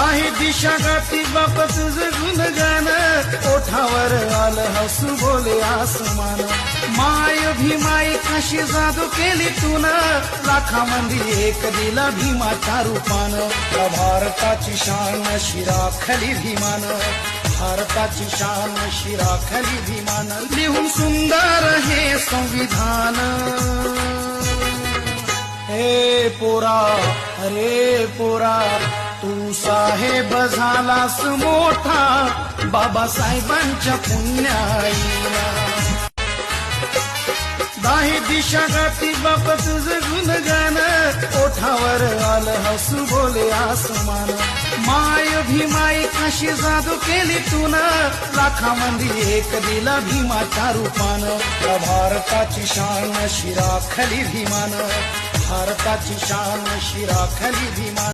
काही दिशा गाती बाप तुझं गुणगान, ओठावर आलं हसू बोले आसमान। माय भीमाई कशी जादू केली तून, लाखामंदी एक दिला भीमाच्या रूपान। भारताची शान शिराखली भीमान, भारताची शान शिराखली भीमान। लिहून सुंदर हे संविधान, हे पोरा रे पोरा तू साहेब झालास मोठा, बाबासाहेबांच्या पुण्याईला। दाही दिशा गाती बाप तुझं गुणगान, ओठावर आलं हसू बोले आसमान। माय भीमाई कशी जादू केली तून, लाखामंदी एक दिला भीमाच्या रूपान। भारताची शान शिराखली भीमान, भारताची शान शिराखली भीमान।